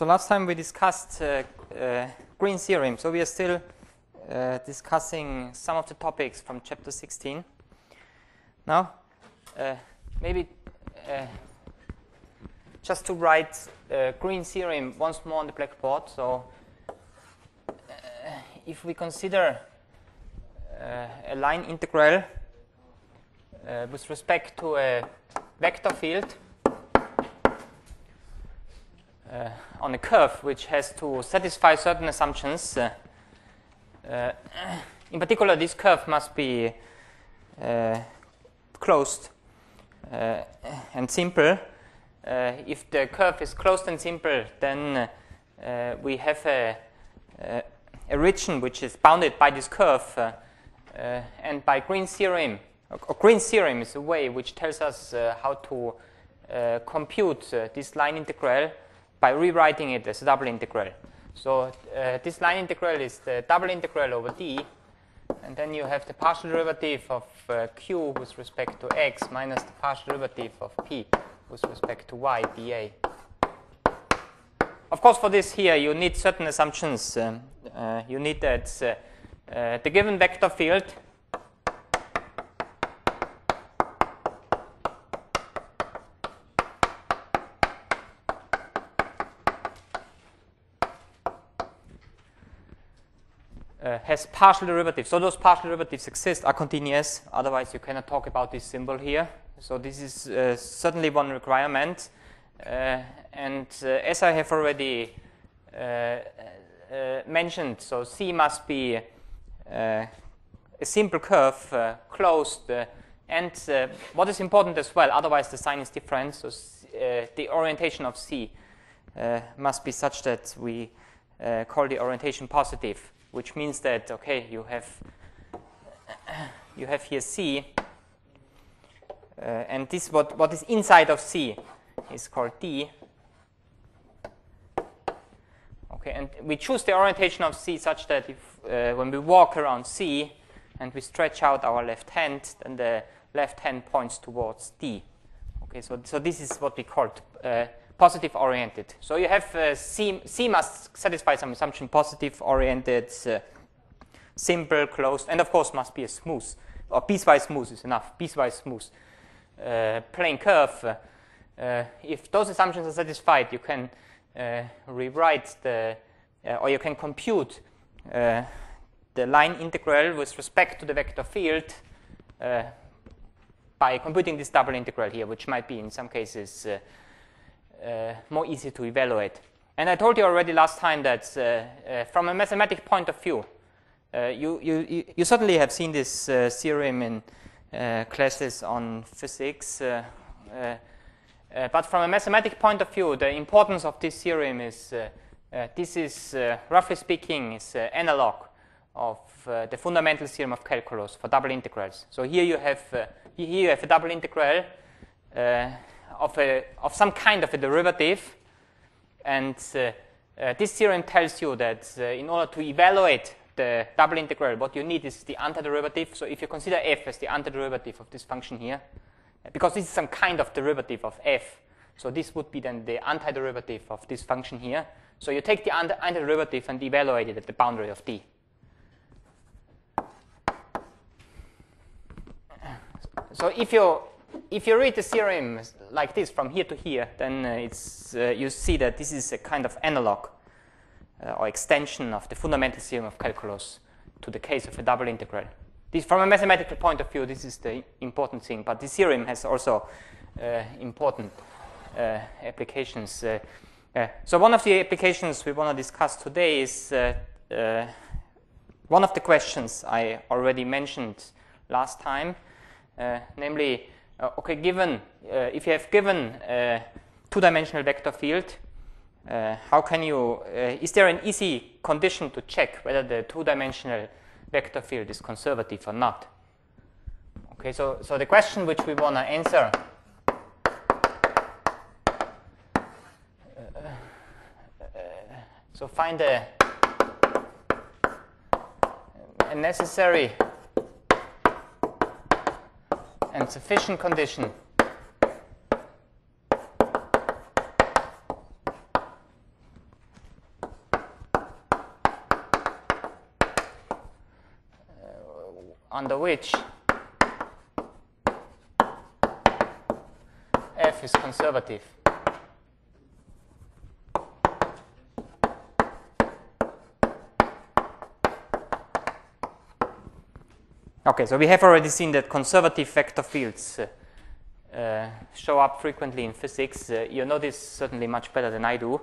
So last time we discussed green theorem. So we are still discussing some of the topics from chapter 16. Now, maybe just to write green theorem once more on the blackboard. So if we consider a line integral with respect to a vector field on a curve which has to satisfy certain assumptions. In particular, this curve must be closed and simple. If the curve is closed and simple, then we have a region which is bounded by this curve, and by green theorem. Green theorem is a way which tells us how to compute this line integral by rewriting it as a double integral. So this line integral is the double integral over d, and then you have the partial derivative of q with respect to x minus the partial derivative of p with respect to y dA. Of course, for this here, you need certain assumptions. You need that the given vector field has partial derivatives. So those partial derivatives exist, are continuous. Otherwise, you cannot talk about this symbol here. So this is certainly one requirement. And as I have already mentioned, so C must be a simple curve, closed. And what is important as well, otherwise the sign is different. So the orientation of C must be such that we call the orientation positive, which means that, okay, you have here C, and this what is inside of C is called D. Okay, and we choose the orientation of C such that if when we walk around C and we stretch out our left hand, then the left hand points towards D. Okay, so this is what we call positive oriented. So you have C must satisfy some assumption, positive oriented, simple, closed, and of course must be a smooth, or piecewise smooth is enough, piecewise smooth plane curve. If those assumptions are satisfied, you can rewrite or you can compute the line integral with respect to the vector field by computing this double integral here, which might be in some cases more easy to evaluate. And I told you already last time that from a mathematic point of view, you certainly have seen this theorem in classes on physics, but from a mathematic point of view, the importance of this theorem is this is, roughly speaking, is analog of the fundamental theorem of calculus for double integrals. So here you have a double integral of some kind of a derivative, and this theorem tells you that in order to evaluate the double integral, what you need is the antiderivative. So if you consider f as the antiderivative of this function here, because this is some kind of derivative of f, so this would be then the antiderivative of this function here. So you take the antiderivative and evaluate it at the boundary of D. So if you read the theorem like this from here to here, then you see that this is a kind of analog or extension of the fundamental theorem of calculus to the case of a double integral. This, from a mathematical point of view, this is the important thing. But this theorem has also important applications. So one of the applications we want to discuss today is one of the questions I already mentioned last time, namely, okay, given if you have given a two-dimensional vector field, how can you? Is there an easy condition to check whether the two-dimensional vector field is conservative or not? Okay, so the question which we want to answer so find a necessary and sufficient condition under which f is conservative. Okay, so we have already seen that conservative vector fields show up frequently in physics. You know this certainly much better than I do.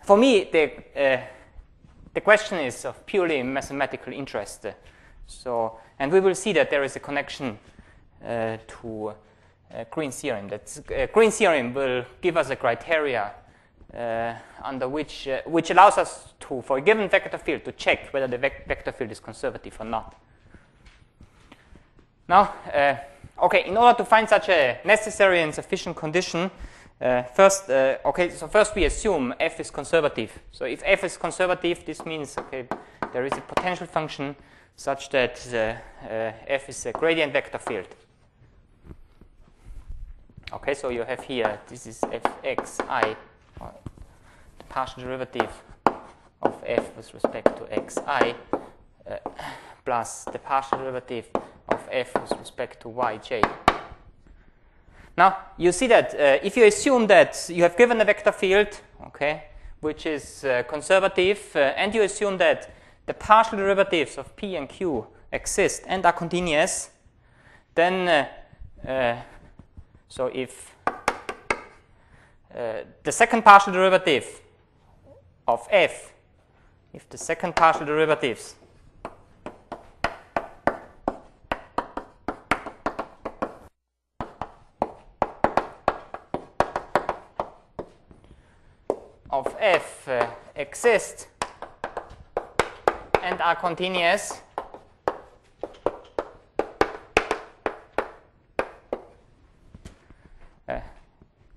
For me, the question is of purely mathematical interest. And we will see that there is a connection to Green's theorem. That Green's theorem will give us a criteria under which allows us to, for a given vector field, to check whether the vector field is conservative or not. Now, okay, in order to find such a necessary and sufficient condition, first we assume f is conservative. So if f is conservative, this means there is a potential function such that f is a gradient vector field. Okay, so you have here, this is fxi, the partial derivative of f with respect to xi, plus the partial derivative of f with respect to yj. Now, you see that if you assume that you have given a vector field, okay, which is conservative, and you assume that the partial derivatives of p and q exist and are continuous, then so if the second partial derivative of f, if the second partial derivatives of f exist and are continuous,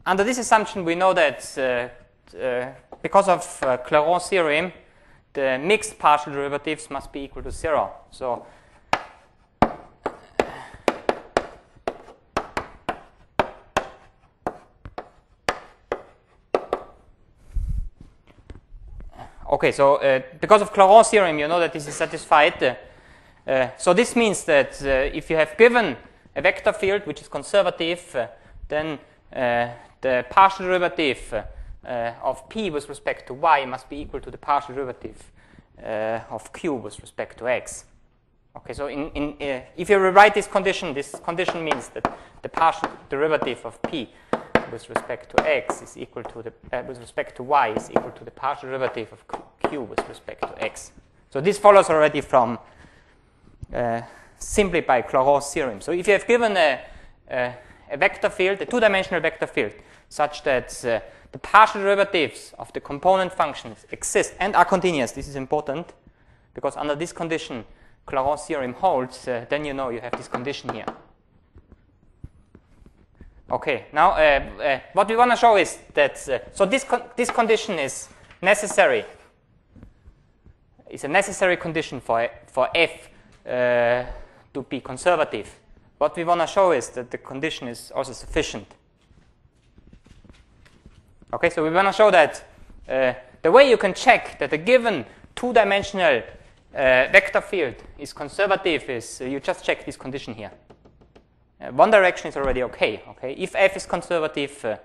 under this assumption we know that because of Clairaut's theorem, the mixed partial derivatives must be equal to 0. So okay, so because of Clairaut's theorem, you know that this is satisfied. So this means that if you have given a vector field which is conservative, then the partial derivative of p with respect to y must be equal to the partial derivative of q with respect to x. Okay, so if you rewrite this condition means that the partial derivative of p with respect to x is equal to the with respect to y is equal to the partial derivative of q with respect to x. So this follows already from simply by Clairaut's theorem. So if you have given a vector field, a two-dimensional vector field, such that the partial derivatives of the component functions exist and are continuous, this is important, because under this condition Clairaut's theorem holds, then you know you have this condition here. Okay, now what we want to show is that so this condition is necessary. It's a necessary condition for f to be conservative. What we want to show is that the condition is also sufficient. Okay, so we want to show that the way you can check that a given two-dimensional vector field is conservative is you just check this condition here. One direction is already okay. Okay, if f is conservative,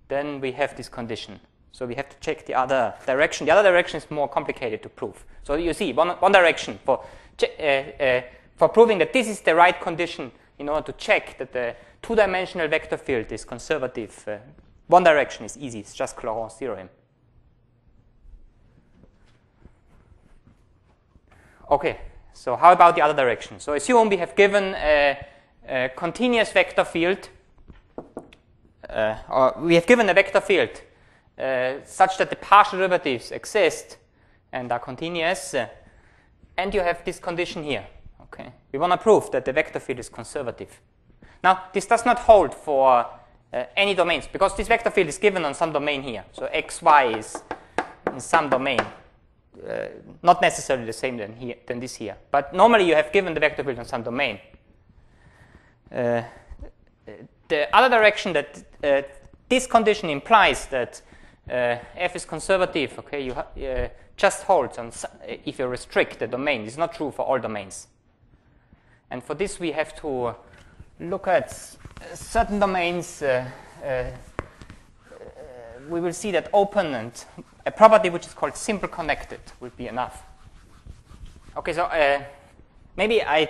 then we have this condition. So we have to check the other direction. The other direction is more complicated to prove. So you see, one direction for proving that this is the right condition in order to check that the two-dimensional vector field is conservative. One direction is easy. It's just Clairaut's theorem. Okay, so how about the other direction? So assume we have given a continuous vector field, or we have given a vector field such that the partial derivatives exist and are continuous, and you have this condition here. Okay, we want to prove that the vector field is conservative. Now, this does not hold for any domains, because this vector field is given on some domain here. So xy is in some domain, not necessarily the same than this here. But normally you have given the vector field on some domain. The other direction that this condition implies that f is conservative. Okay, just holds on if you restrict the domain. It's not true for all domains. And for this, we have to look at certain domains. We will see that open and a property which is called simple connected will be enough. Okay, so maybe I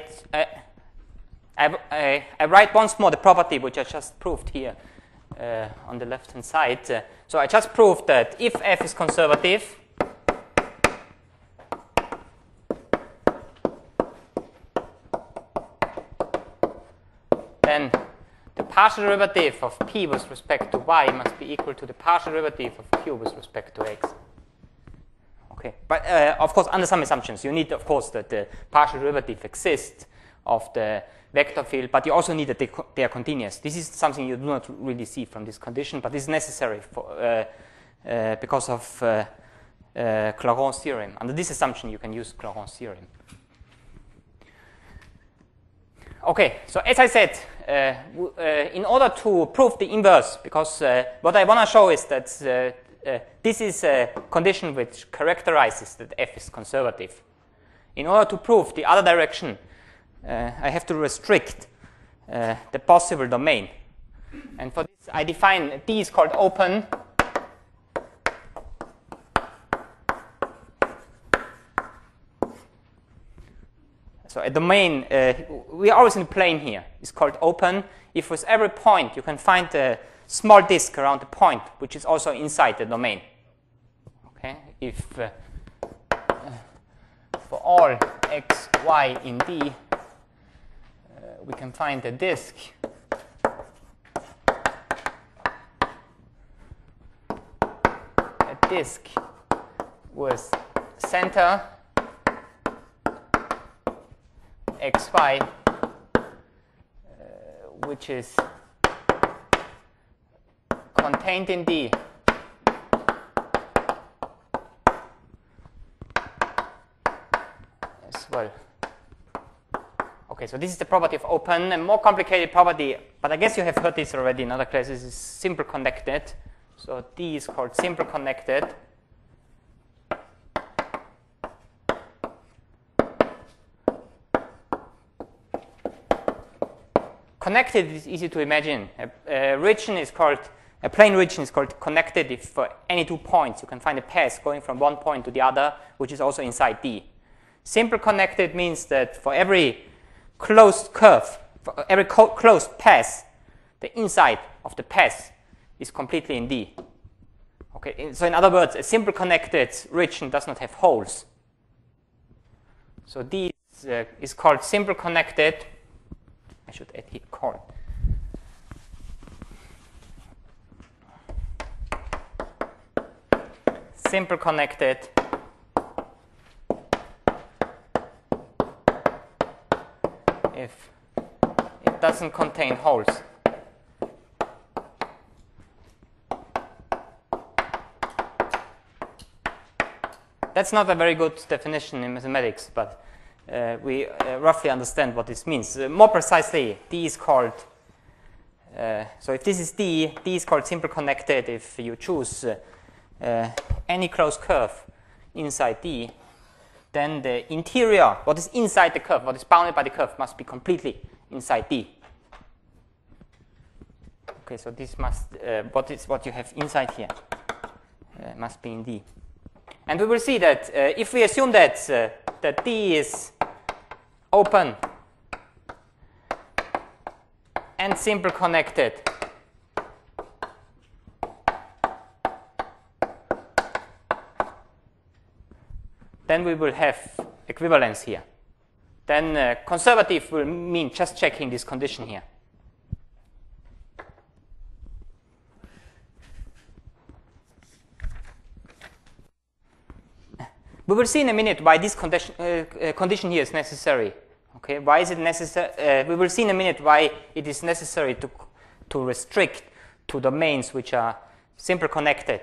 write once more the property which I just proved here on the left-hand side. So I just proved that if f is conservative, then the partial derivative of p with respect to y must be equal to the partial derivative of q with respect to x. Okay, but of course, under some assumptions, you need, of course, that the partial derivative exists of the vector field, but you also need that they are continuous. This is something you do not really see from this condition, but this is necessary for, because of Clauron's theorem. Under this assumption, you can use Clauron's theorem. Okay, so as I said, in order to prove the inverse, because what I want to show is that this is a condition which characterizes that f is conservative. In order to prove the other direction, I have to restrict the possible domain. And for this, I define D is called open. So a domain, we are always in a plane here. It's called open. If with every point you can find a small disk around the point, which is also inside the domain. Okay, if for all x, y in D, we can find a disk with center xy, which is contained in D as well. Okay, so this is the property of open, a more complicated property, but I guess you have heard this already in other classes, is simple connected. So D is called simple connected. Connected is easy to imagine. A plane region is called connected if for any 2 points you can find a path going from one point to the other, which is also inside D. Simple connected means that for every closed curve, for every closed path, the inside of the path is completely in D. Okay, so in other words, a simple connected region does not have holes. So D is called simple connected. I should add here called. Simple connected if it doesn't contain holes. That's not a very good definition in mathematics, but we roughly understand what this means. More precisely, D is called, so if this is D, D is called simple connected if you choose any closed curve inside D, then the interior, what is inside the curve, what is bounded by the curve, must be completely inside D. Okay, so this must, what you have inside here must be in D. And we will see that if we assume that, that D is open and simple connected, then we will have equivalence here. Then conservative will mean just checking this condition here. We will see in a minute why this condition here is necessary. Okay, why is it necessary? We will see in a minute why it is necessary to restrict to domains which are simple connected.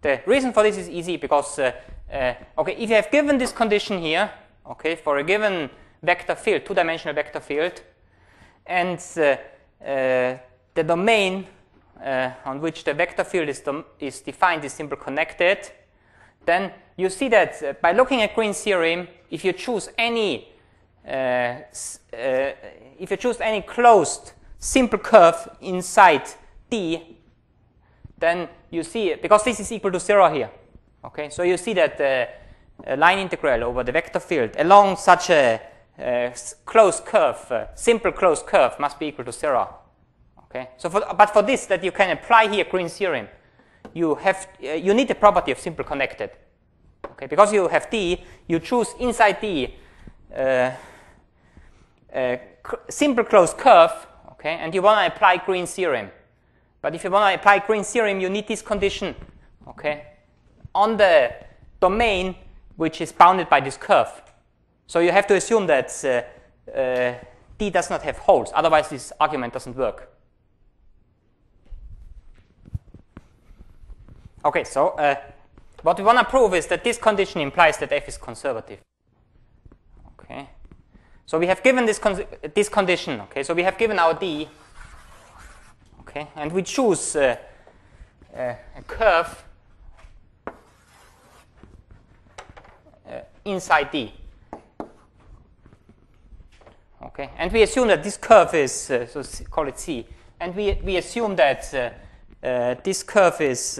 The reason for this is easy because okay, if you have given this condition here, okay, for a given vector field, two-dimensional vector field, and the domain on which the vector field is defined is simple connected, then you see that by looking at Green's theorem, if you choose any closed simple curve inside D, then you see, because this is equal to 0 here, okay, so you see that the line integral over the vector field along such a closed curve, simple closed curve, must be equal to 0. Okay, so but for this, that you can apply here Green's theorem, you need the property of simple connected. Okay, because you have D, you choose inside D simple closed curve, okay, and you want to apply Green's theorem. But if you want to apply Green's theorem, you need this condition, okay, on the domain which is bounded by this curve. So you have to assume that D does not have holes, otherwise this argument doesn't work. Okay, so what we want to prove is that this condition implies that f is conservative. Okay, so we have given this condition. Okay, so we have given our D. Okay, and we choose a curve inside D. Okay, and we assume that this curve is so call it C, and we assume that this curve is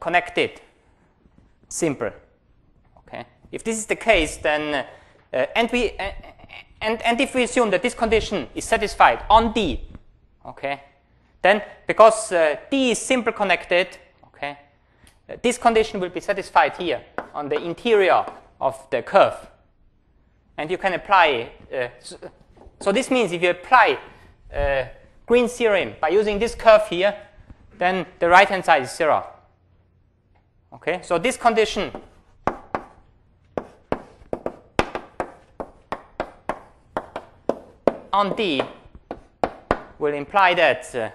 connected, simple. Okay. If this is the case, then and if we assume that this condition is satisfied on D, okay, then because D is simple connected, okay, this condition will be satisfied here on the interior of the curve, and you can apply. So this means if you apply Green's theorem by using this curve here, then the right-hand side is 0. Okay, so this condition on D will imply that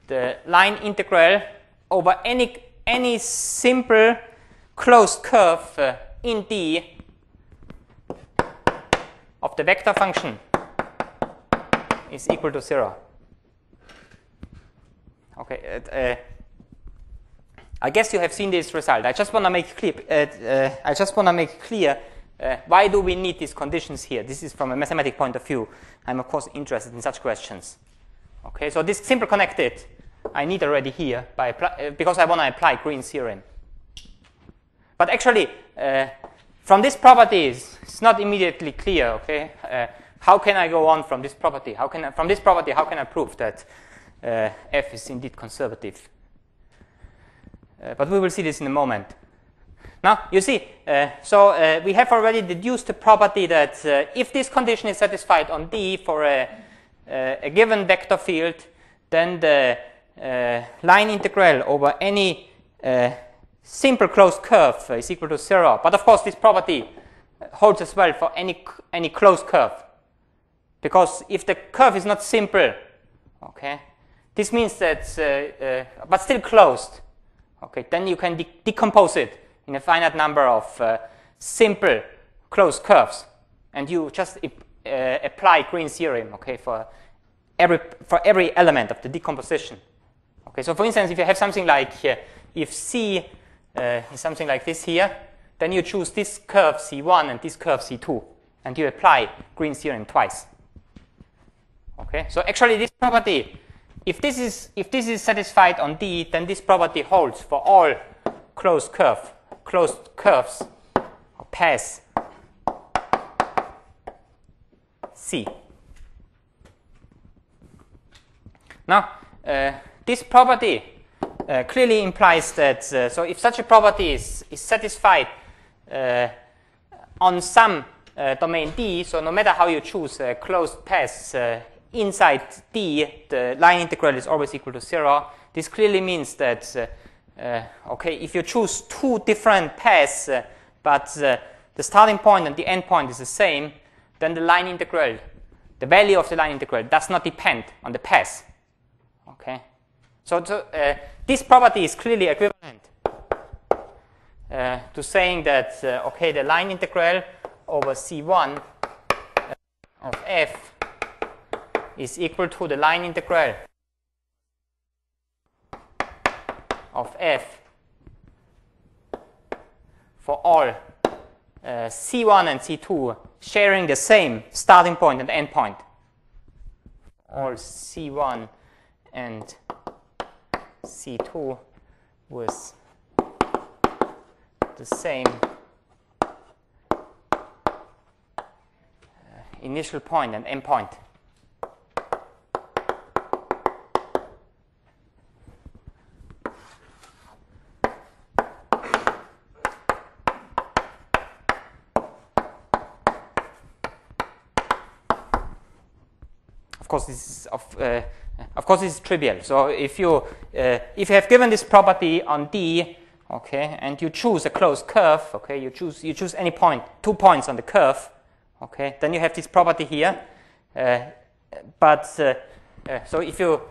the line integral over any simple closed curve in D of the vector function is equal to 0. Okay, I guess you have seen this result. I just want to make clear. Why do we need these conditions here? This is from a mathematical point of view. I'm of course interested in such questions. Okay, so this simple connected I need already here because I want to apply Green's theorem. But actually, from this property, it's not immediately clear. Okay, how can I go on from this property? How can I prove that f is indeed conservative? But we will see this in a moment. Now, you see, we have already deduced the property that if this condition is satisfied on D for a given vector field, then the line integral over any simple closed curve is equal to 0. But of course, this property holds as well for any closed curve, because if the curve is not simple, okay, this means that but still closed. Okay, then you can decompose it in a finite number of simple closed curves, and you just apply Green's theorem. Okay, for every element of the decomposition. Okay, so for instance, if you have something like if C is something like this here, then you choose this curve C1 and this curve C2, and you apply Green's theorem twice. Okay, so actually this property, if this is satisfied on D, then this property holds for all closed curves or paths C. Now, this property clearly implies that so if such a property is satisfied on some domain D, so no matter how you choose closed paths inside D, the line integral is always equal to 0. This clearly means that okay, if you choose two different paths, but the starting point and the end point is the same, then the line integral, the value of the line integral, does not depend on the path. Okay, so this property is clearly equivalent to saying that okay, the line integral over C1 of f is equal to the line integral of f for all C1 and C2 sharing the same starting point and end point. All C1 and C2 with the same initial point and end point. Of course, this is trivial. So if you have given this property on D, okay, and you choose a closed curve, okay, you choose any point, 2 points on the curve, okay, then you have this property here. So if you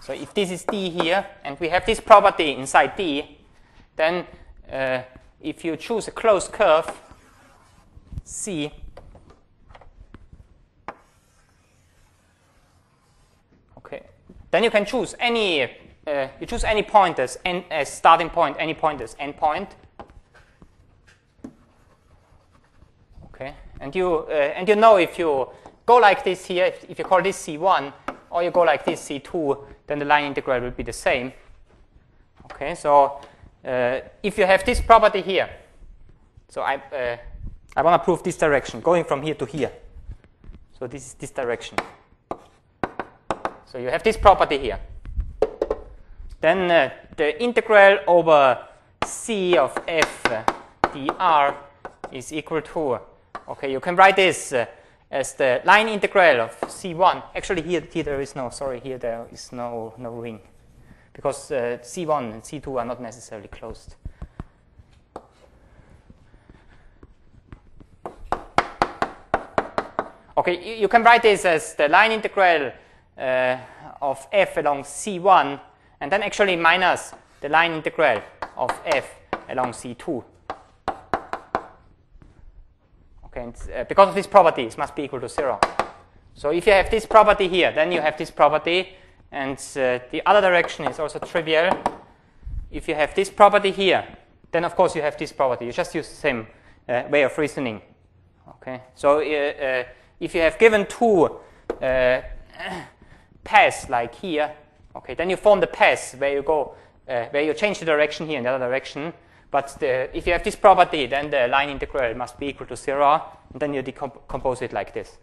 so if this is D here, and we have this property inside D, then if you choose a closed curve C, okay, then you can choose any point as starting point, any point as end point. Okay, and you know if you go like this here, if you call this C1, or you go like this C2, then the line integral will be the same. Okay, so if you have this property here, so I want to prove this direction, going from here to here. So this is this direction. So you have this property here. Then the integral over C of f dr is equal to, okay, you can write this as the line integral of C1. Actually, here there is no, sorry, here there is no ring, because C1 and C2 are not necessarily closed. Okay, you can write this as the line integral of f along C1, and then actually minus the line integral of f along C2. Okay, and because of this property, it must be equal to 0. So if you have this property here, then you have this property, and the other direction is also trivial. If you have this property here, then of course you have this property. You just use the same way of reasoning. Okay, so if you have given 2 paths like here, okay, then you form the paths where you go, where you change the direction here in the other direction. But if you have this property, then the line integral must be equal to 0, and then you decompose it like this.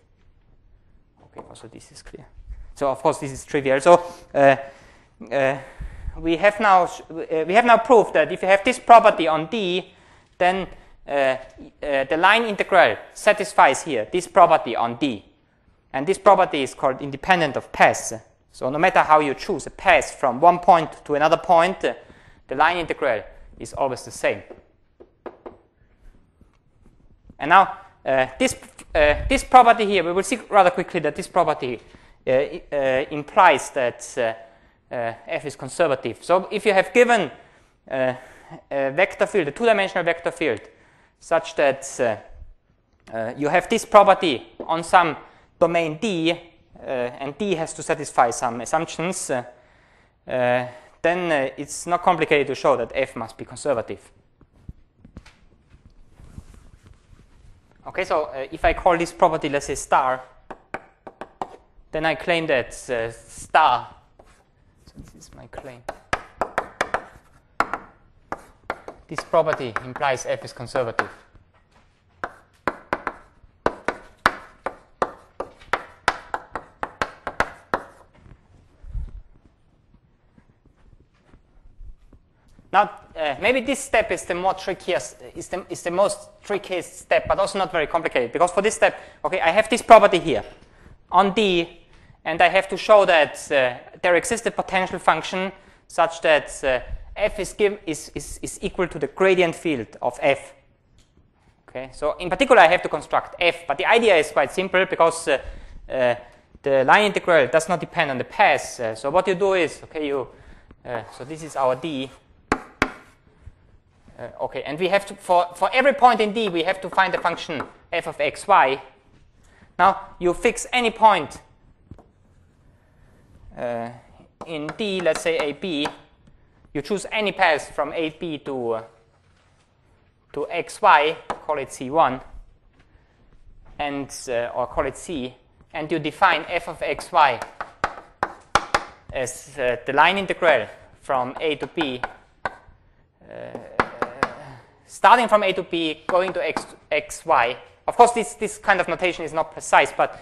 Okay, also this is clear. So of course this is trivial. So we have now proved that if you have this property on D, then the line integral satisfies here this property on D, and this property is called independent of paths. So no matter how you choose a path from one point to another point, the line integral is always the same. And now this property here, we will see rather quickly that this property implies that f is conservative. So if you have given a vector field, a two-dimensional vector field, such that you have this property on some domain D, and D has to satisfy some assumptions, then it's not complicated to show that f must be conservative. Okay, so if I call this property, let's say star, then I claim that star, so this is my claim, this property implies f is conservative. Now, maybe this step is the more trickiest, is the most trickiest step, but also not very complicated. Because for this step, okay, I have this property here on D, and I have to show that there exists a potential function such that f is equal to the gradient field of f. Okay, so in particular, I have to construct f, but the idea is quite simple because the line integral does not depend on the path. So what you do is, okay, so this is our D. Okay, and we have to, for every point in D, we have to find the function f of x, y. Now, you fix any point in D, let's say a, b, you choose any path from AB to xy, call it C1, and or call it C, and you define f of xy as the line integral from A to B, starting from A to B, going to xy. Of course, this kind of notation is not precise, but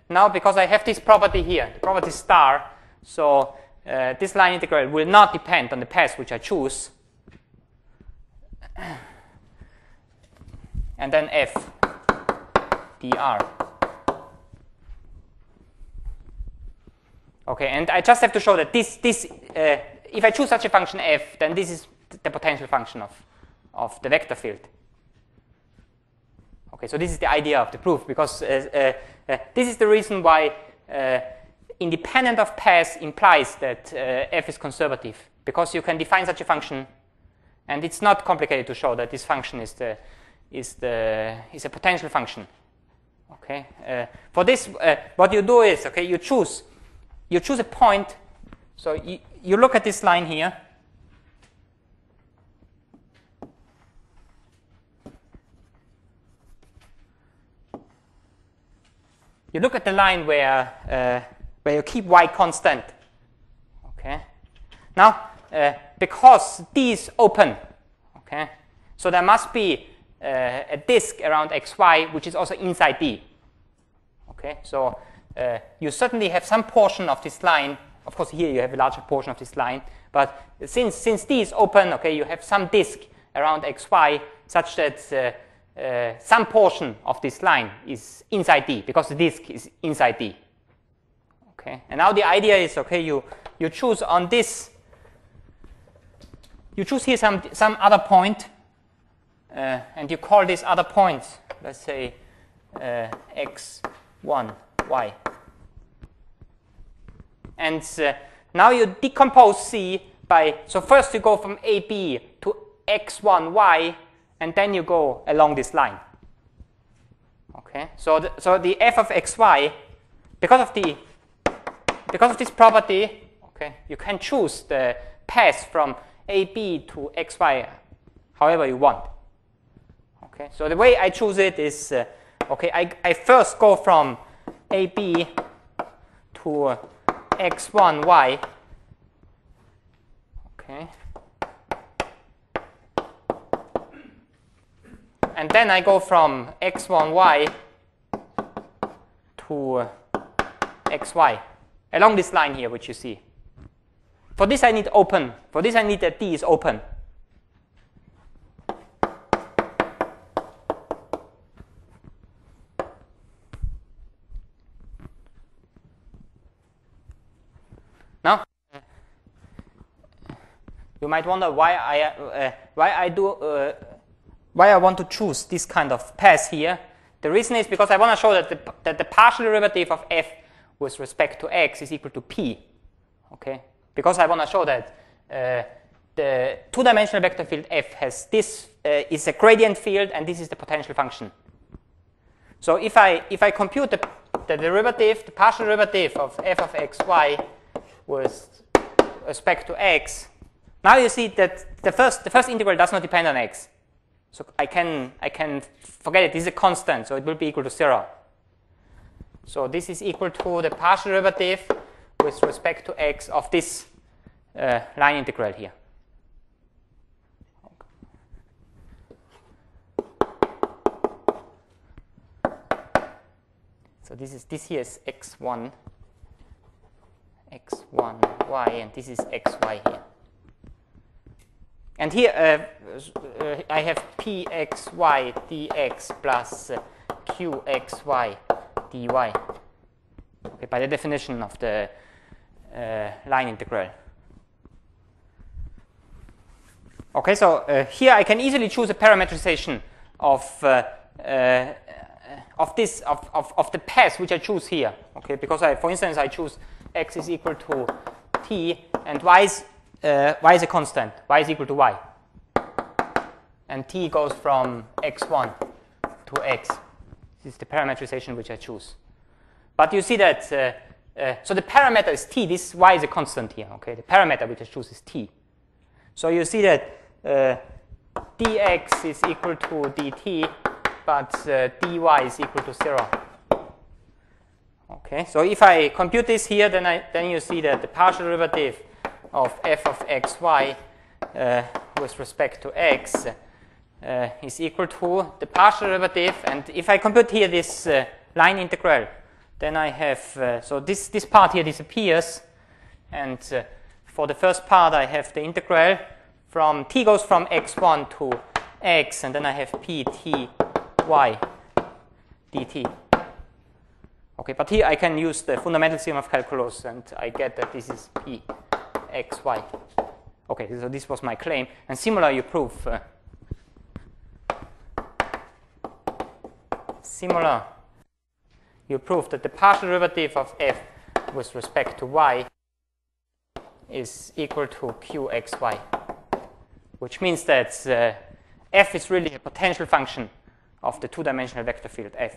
now because I have this property here, the property star, so this line integral will not depend on the path which I choose. And then f dr. Okay, and I just have to show that if I choose such a function f, then this is the potential function of the vector field. Okay, so this is the idea of the proof, because this is the reason why independent of path implies that f is conservative, because you can define such a function, and it's not complicated to show that this function is a potential function. Okay, for this, what you do is, okay, you choose a point. So you look at this line here. You look at the line where you keep y constant. Okay. Now, because D is open, okay, so there must be a disk around xy which is also inside D. Okay, so you certainly have some portion of this line. Of course, here you have a larger portion of this line, but since D is open, okay, you have some disk around xy such that some portion of this line is inside D, because the disk is inside D. Okay, and now the idea is, okay, you choose on this, you choose here some other point, and you call this other point, let's say x1, y. And now you decompose C by, so first you go from AB to x1, y, and then you go along this line. Okay, so the f of xy, because of this property, okay, you can choose the path from AB to xy however you want. Okay, so the way I choose it is, okay, I first go from AB to x1, y. Okay. And then I go from x1, y to xy along this line here, which you see. For this I need open. For this I need that D is open. Now, you might wonder why I want to choose this kind of path here. The reason is because I want to show that the partial derivative of f with respect to x is equal to p. Okay, because I want to show that the two-dimensional vector field f has this is a gradient field, and this is the potential function. So if I compute the derivative, the partial derivative of f of xy with respect to x, now you see that the first integral does not depend on x. So I can forget it. This is a constant, so it will be equal to 0. So this is equal to the partial derivative with respect to x of this line integral here. So this here is x1, y, and this is xy here. And here I have pxy dx plus qxy dy, okay, by the definition of the line integral. Okay, so here I can easily choose a parametrization of the path which I choose here. Okay, because for instance I choose x is equal to t and y is a constant. Y is equal to y, and t goes from x1 to x. This is the parametrization which I choose. But you see that so the parameter is t. This y is a constant here. Okay, the parameter which I choose is t. So you see that dx is equal to dt, but dy is equal to 0. Okay, so if I compute this here, then you see that the partial derivative of f of xy with respect to x is equal to the partial derivative. And if I compute here this line integral, then I have, so this part here disappears. And for the first part, I have the integral from t goes from x1 to x, and then I have p t y dt. Okay, but here I can use the fundamental theorem of calculus, and I get that this is p x y. Okay, so this was my claim. And similar, you prove. You prove that the partial derivative of f with respect to y is equal to qxy, which means that f is really a potential function of the two-dimensional vector field f.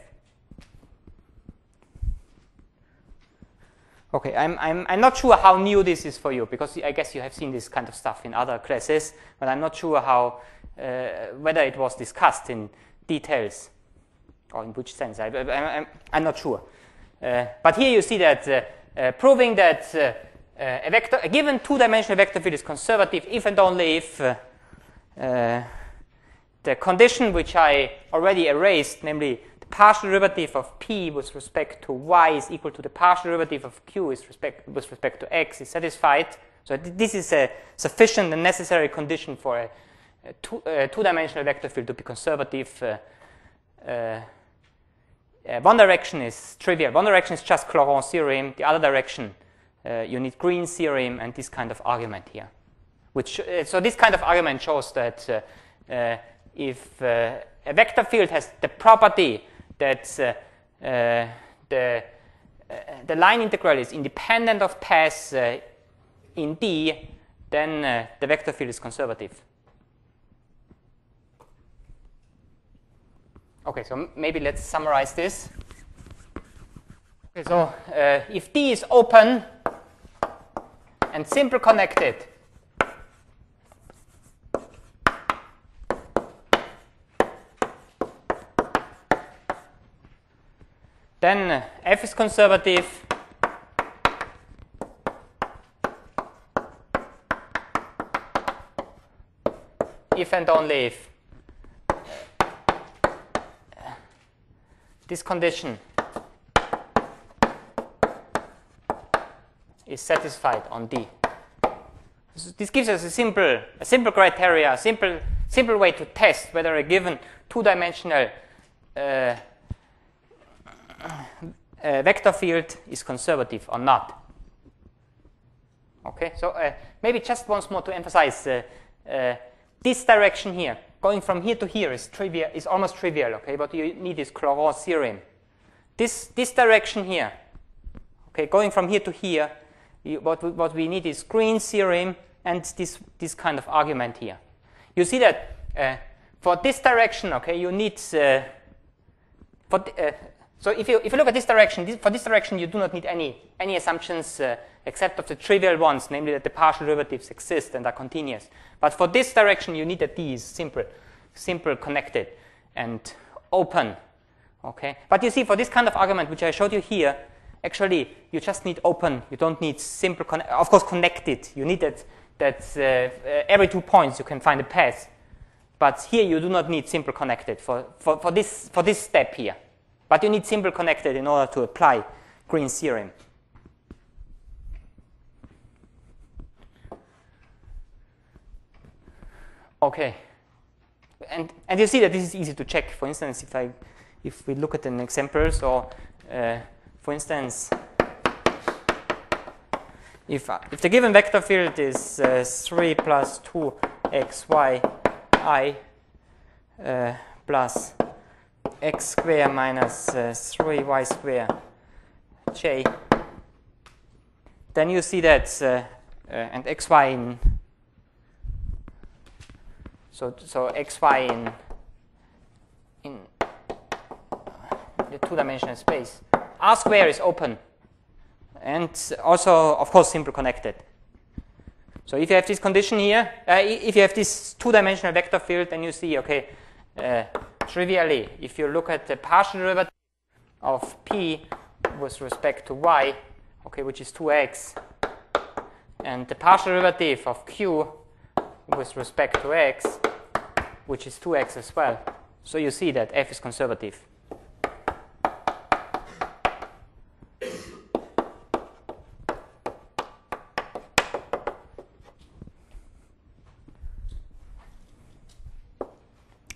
Okay, I'm not sure how new this is for you, because I guess you have seen this kind of stuff in other classes, but I'm not sure how whether it was discussed in details or in which sense. I'm not sure. But here you see that proving that a given two-dimensional vector field is conservative if and only if the condition which I already erased, namely the partial derivative of p with respect to y is equal to the partial derivative of q with respect to x, is satisfied. So this is a sufficient and necessary condition for a two-dimensional vector field to be conservative. One direction is trivial. One direction is just Clauron's theorem. The other direction, you need Green's theorem and this kind of argument here. So this kind of argument shows that if a vector field has the property that the line integral is independent of paths in D, then the vector field is conservative. Okay, so maybe let's summarize this. Okay, so if D is open and simple connected, then f is conservative if and only if this condition is satisfied on D. So this gives us a simple criteria, a simple way to test whether a given two-dimensional vector field is conservative or not. Okay, so maybe just once more to emphasize, this direction here, going from here to here, is almost trivial. Okay, what you need is Clauron's theorem. This direction here, okay, going from here to here, what we need is Green's theorem and this kind of argument here. You see that for this direction, okay, you need so if you look at this direction, for this direction you do not need any assumptions except of the trivial ones, namely that the partial derivatives exist and are continuous. But for this direction you need that D is simple, connected, and open. Okay, but you see, for this kind of argument which I showed you here, actually you just need open. You don't need simple. Of course, connected. You need that every 2 points you can find a path. But here you do not need simple connected for this step here. But you need simple connected in order to apply Green's theorem. Okay, and you see that this is easy to check. For instance, if we look at an example, so for instance, if the given vector field is 3 plus 2 xy I plus x squared minus 3y squared j, then you see that and xy in so xy in the two-dimensional space, R square is open and also, of course, simple connected. So if you have this condition here, if you have this two-dimensional vector field, then you see, okay, trivially, if you look at the partial derivative of p with respect to y, okay, which is 2x, and the partial derivative of q with respect to x, which is 2x as well. So you see that f is conservative.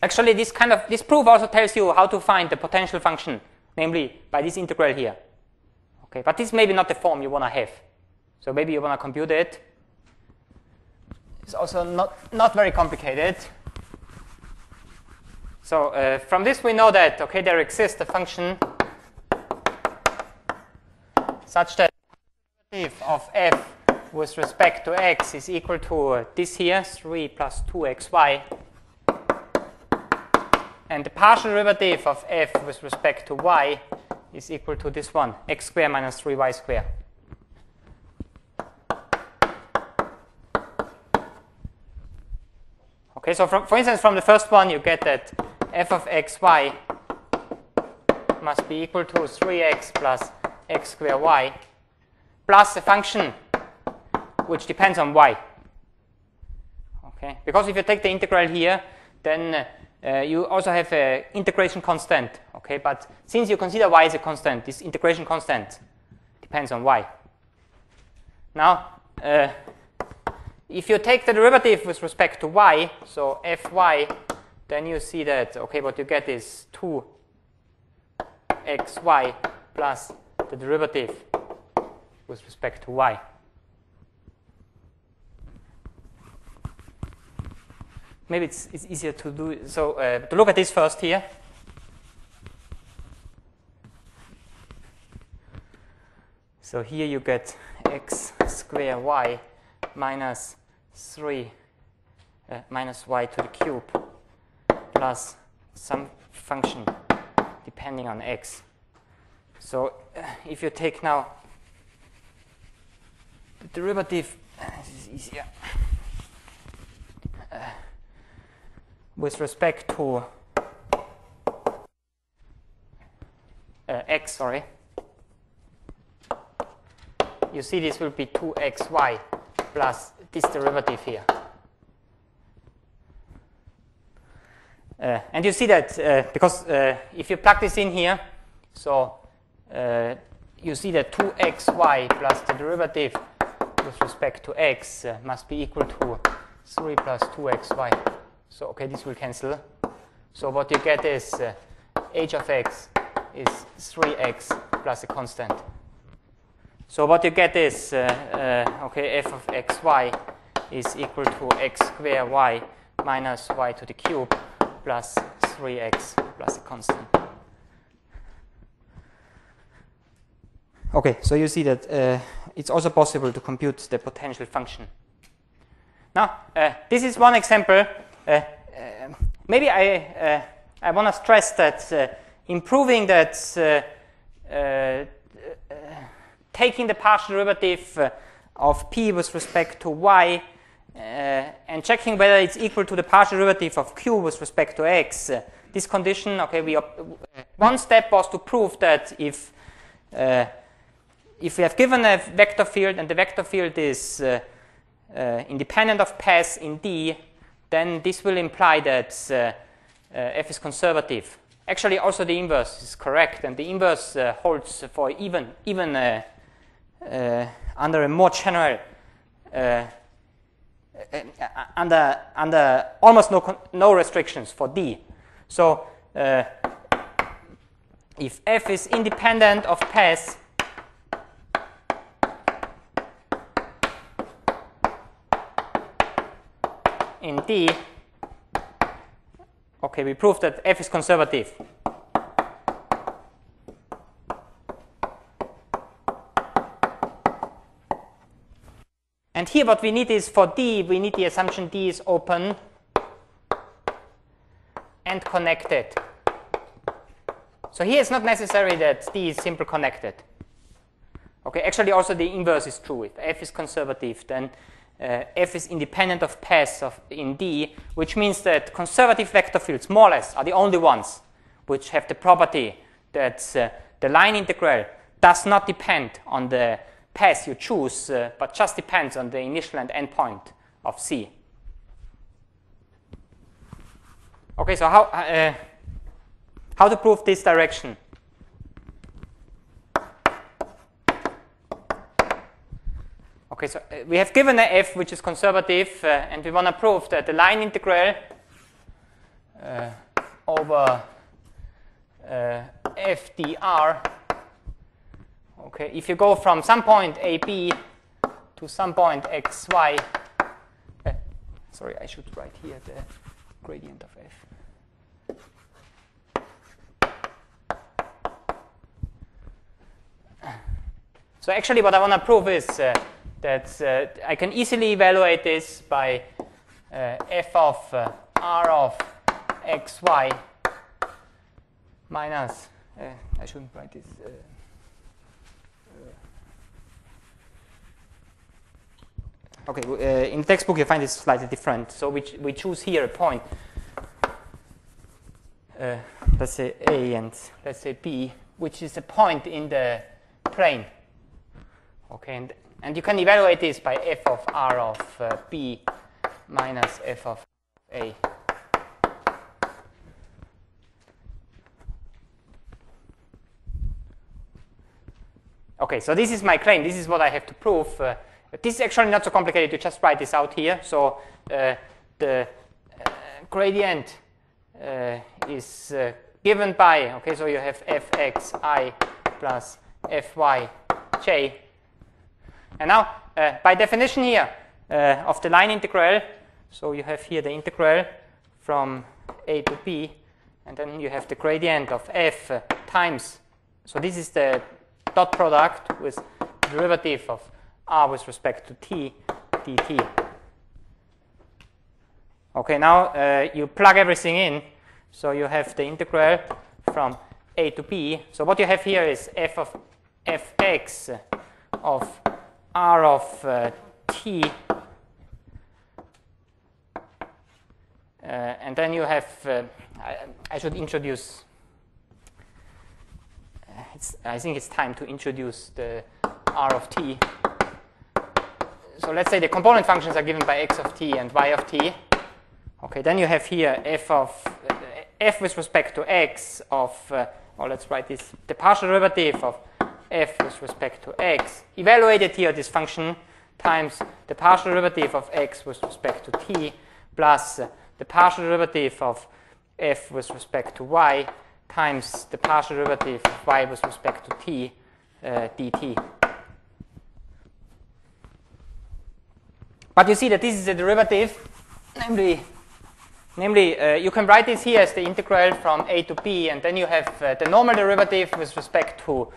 Actually, this proof also tells you how to find the potential function, namely by this integral here. Okay, but this may be not the form you want to have. So maybe you want to compute it. It's also not very complicated. So from this we know that, okay, there exists a function such that the derivative of f with respect to x is equal to this here, 3 plus 2xy. And the partial derivative of f with respect to y is equal to this one, x squared minus 3y squared. Okay, so for instance, from the first one, you get that f of xy must be equal to 3x plus x squared y plus a function which depends on y. Okay, because if you take the integral here, then you also have an integration constant, okay? But since you consider y as a constant, this integration constant depends on y. Now, if you take the derivative with respect to y, so fy, then you see that, okay, what you get is 2xy plus the derivative with respect to y. Maybe it's easier to do. So to look at this first here. So here you get x squared y minus 3 minus y to the cube plus some function depending on x. So if you take now the derivative, this is easier. With respect to x, sorry, you see this will be 2xy plus this derivative here. And you see that because if you plug this in here, so you see that 2xy plus the derivative with respect to x must be equal to 3 plus 2xy. So, okay, this will cancel. So what you get is h of x is 3x plus a constant. So what you get is, okay, f of xy is equal to x squared y minus y to the cube plus 3x plus a constant. Okay, so you see that it's also possible to compute the potential function. Now, this is one example. Maybe I want to stress that improving that taking the partial derivative of p with respect to y and checking whether it's equal to the partial derivative of q with respect to x. This condition, okay, one step was to prove that if we have given a vector field and the vector field is independent of paths in D, then this will imply that f is conservative. Actually, also the inverse is correct, and the inverse holds for even under a more general, under almost no restrictions for D. So if f is independent of paths in D, okay, we proved that f is conservative. And here what we need is for D, we need the assumption D is open and connected. So here it's not necessary that D is simple connected. Okay, actually also the inverse is true. If f is conservative, then f is independent of paths in D, which means that conservative vector fields, more or less, are the only ones which have the property that the line integral does not depend on the path you choose, but just depends on the initial and end point of C. Okay, so how to prove this direction? Okay, so we have given a f which is conservative, and we want to prove that the line integral over f dr, okay, if you go from some point AB to some point xy, sorry, I should write here the gradient of f. So actually what I want to prove is that I can easily evaluate this by f of r of xy minus, I shouldn't write this, okay, in the textbook you find this slightly different. So we choose here a point, let's say A and let's say B, which is a point in the plane. Okay, and you can evaluate this by f of r of B minus f of A. Okay, so this is my claim. This is what I have to prove. This is actually not so complicated. You just write this out here. So the gradient is given by, okay, so you have fxi plus fyj. And now, by definition here of the line integral, so you have here the integral from A to B, and then you have the gradient of f times, so this is the dot product with derivative of r with respect to t dt. Okay, now you plug everything in, so you have the integral from A to B. So what you have here is f of fx of r of t, and then you have, I should introduce, I think it's time to introduce the r of t. So let's say the component functions are given by x of t and y of t. Okay, then you have here f of f with respect to x of, or let's write this, the partial derivative of f with respect to x, evaluated here this function, times the partial derivative of x with respect to t, plus the partial derivative of f with respect to y, times the partial derivative of y with respect to t dt. But you see that this is a derivative, namely you can write this here as the integral from A to B, and then you have the normal derivative with respect to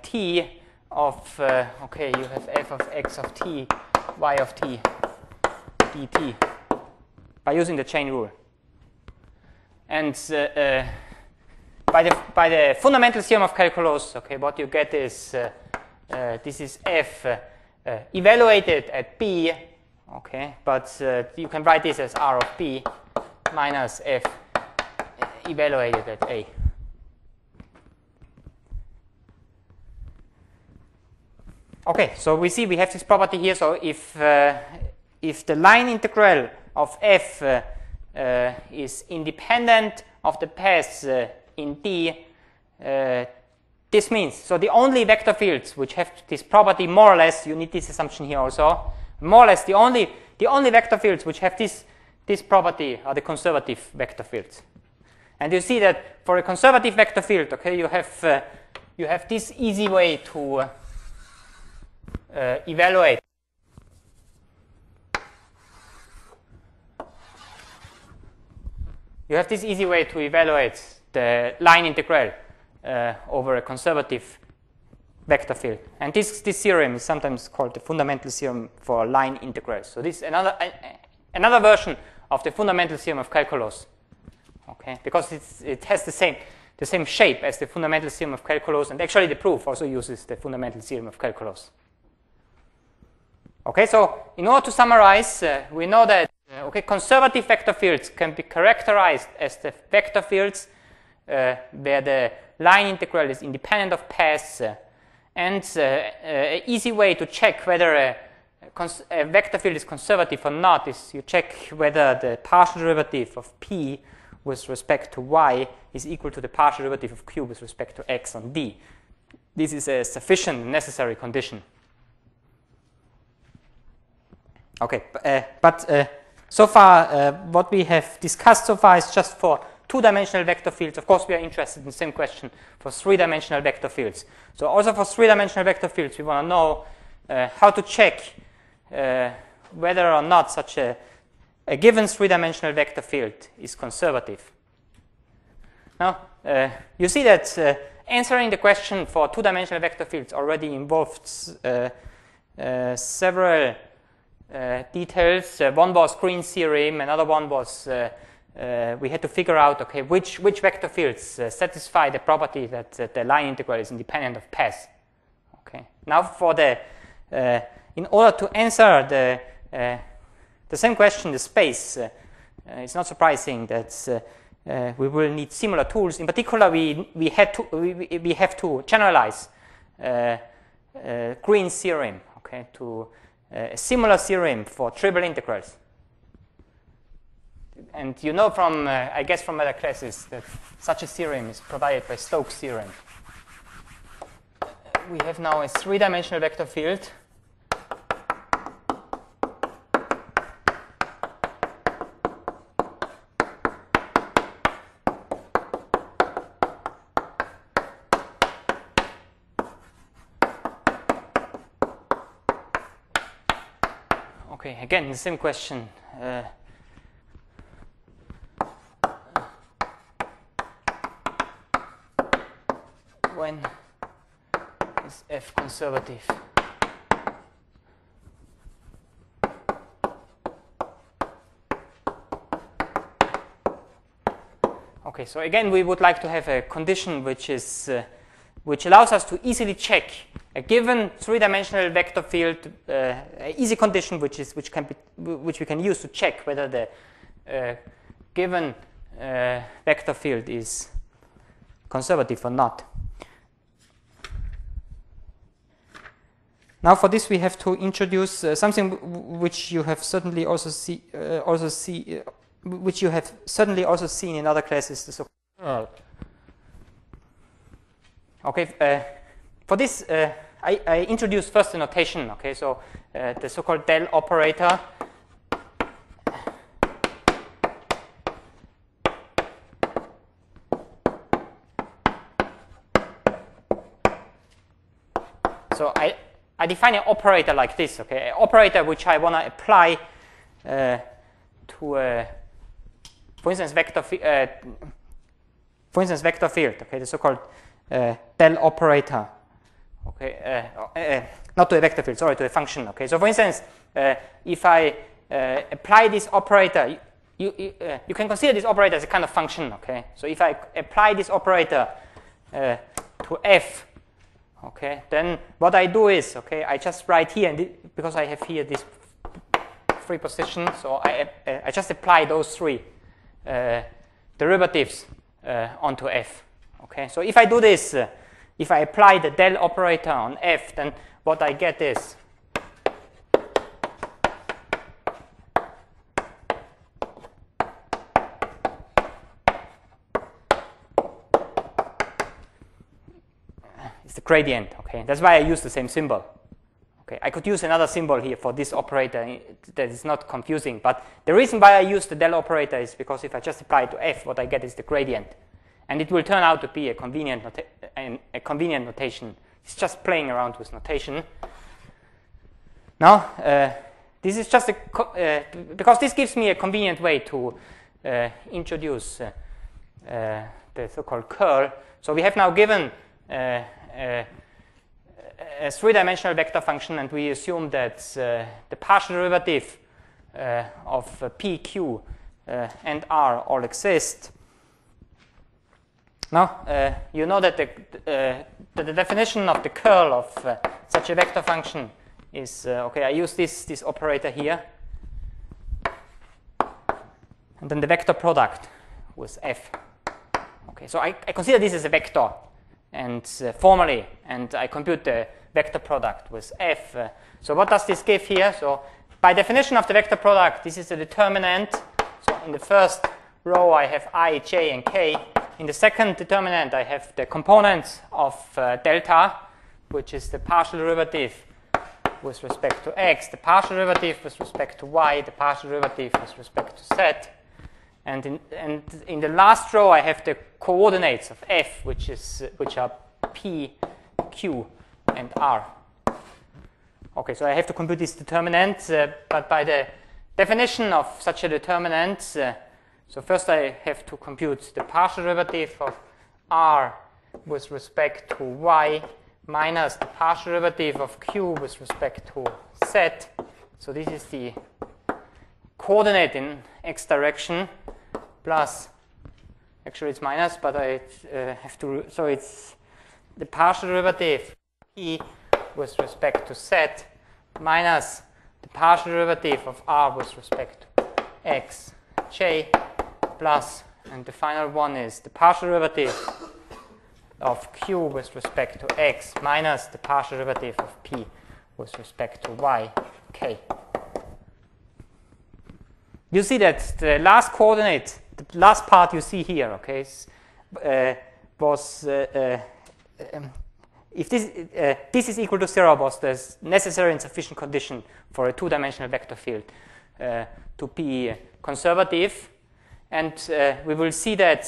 t of, okay, you have f of x of t, y of t dt, by using the chain rule. And by the fundamental theorem of calculus, okay, what you get is this is f evaluated at B, okay, but you can write this as r of B minus f evaluated at A. Okay, so we see we have this property here. So if the line integral of f is independent of the paths in D, this means, so the only vector fields which have this property, more or less, you need this assumption here also, more or less the only vector fields which have this property are the conservative vector fields. And you see that for a conservative vector field, okay, you have this easy way to evaluate. You have this easy way to evaluate the line integral over a conservative vector field. And this theorem is sometimes called the fundamental theorem for line integrals. So this is another version of the fundamental theorem of calculus. Okay, because it has the same shape as the fundamental theorem of calculus, and actually the proof also uses the fundamental theorem of calculus. Okay, so in order to summarize, we know that okay, conservative vector fields can be characterized as the vector fields where the line integral is independent of paths, and an easy way to check whether a vector field is conservative or not is you check whether the partial derivative of p with respect to y is equal to the partial derivative of q with respect to x on d. This is a sufficient necessary condition. Okay, but so far what we have discussed so far is just for two-dimensional vector fields. Of course, we are interested in the same question for three-dimensional vector fields. So also for three-dimensional vector fields, we want to know how to check whether or not such a given three-dimensional vector field is conservative. Now, you see that answering the question for two-dimensional vector fields already involves several details. One was Green's theorem, another one was we had to figure out, okay, which vector fields satisfy the property that the line integral is independent of paths. Okay. Now, for the in order to answer the same question, the space, it's not surprising that we will need similar tools. In particular, we have to generalize Green's theorem, okay, to a similar theorem for triple integrals. And you know from, I guess from other classes, that such a theorem is provided by Stokes' theorem. We have now a three-dimensional vector field. Okay, again, the same question. When is F conservative? Okay, so again, we would like to have a condition which allows us to easily check a given three-dimensional vector field, an easy condition which we can use to check whether the given vector field is conservative or not. Now, for this, we have to introduce something which you have certainly also seen in other classes, the so-called curl. Okay, for this, I introduce first the notation. Okay, so the so-called del operator. So I define an operator like this, okay? An operator which I want to apply to, for instance, vector field, okay? The so-called del operator, okay? Not to a vector field, sorry, to a function, okay? So, for instance, if I apply this operator, you can consider this operator as a kind of function, okay? So, if I apply this operator to f, okay, then what I do is, okay, I just write here, and because I have here this free position, so I just apply those three derivatives onto f. Okay, so if I do this, if I apply the del operator on f, then what I get is the gradient. Okay, that's why I use the same symbol. Okay, I could use another symbol here for this operator that is not confusing, but the reason why I use the del operator is because if I just apply it to f, what I get is the gradient, and it will turn out to be a convenient notation. It's just playing around with notation. Now, this is just because this gives me a convenient way to introduce the so-called curl. So we have now given a three-dimensional vector function, and we assume that the partial derivative of p, q, and r all exist. Now, you know that the definition of the curl of such a vector function is, okay, I use this operator here. And then the vector product with f. Okay, so I consider this as a vector and formally, and I compute the vector product with f. So what does this give here? So by definition of the vector product, this is the determinant. So in the first row, I have I, j, and k. In the second determinant, I have the components of delta, which is the partial derivative with respect to x, the partial derivative with respect to y, the partial derivative with respect to z. And in the last row, I have the coordinates of f, which are p, q, and r. Okay, so I have to compute this determinant, but by the definition of such a determinant, so first I have to compute the partial derivative of r with respect to y minus the partial derivative of q with respect to z. So this is the coordinate in x direction plus, actually it's minus, but I have to, so it's the partial derivative p with respect to z minus the partial derivative of r with respect to x, j, plus, and the final one is the partial derivative of q with respect to x minus the partial derivative of p with respect to y, k. You see that the last coordinate, the last part you see here, okay, was if this is equal to 0 was the necessary and sufficient condition for a two-dimensional vector field to be conservative. And we will see that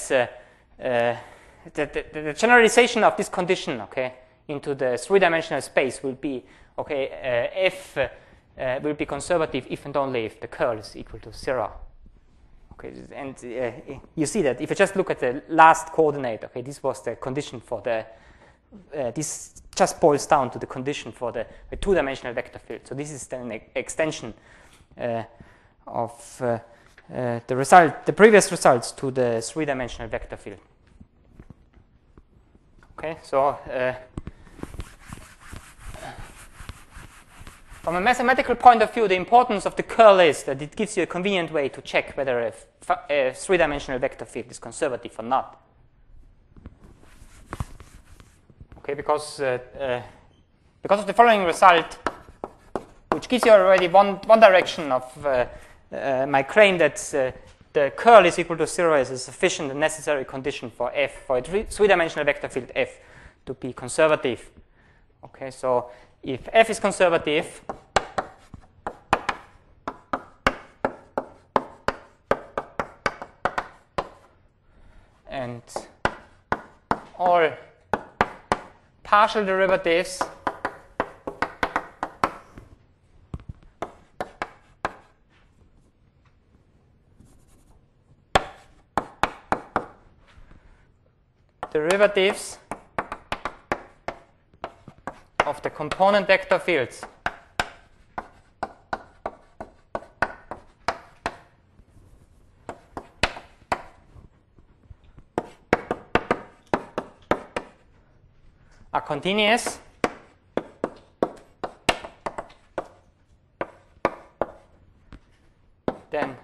the generalization of this condition, okay, into the three-dimensional space will be, okay, f will be conservative if and only if the curl is equal to 0. Okay, and you see that if you just look at the last coordinate, okay, this was the condition for the, this just boils down to the condition for the two-dimensional vector field. So this is then an extension of the previous results to the three-dimensional vector field. Okay, so from a mathematical point of view, the importance of the curl is that it gives you a convenient way to check whether a three-dimensional vector field is conservative or not. Okay, because of the following result, which gives you already one direction of my claim that the curl is equal to 0 is a sufficient and necessary condition for f, for a three-dimensional vector field f, to be conservative. Okay, so if f is conservative, and all partial derivatives of the component vector fields are continuous, then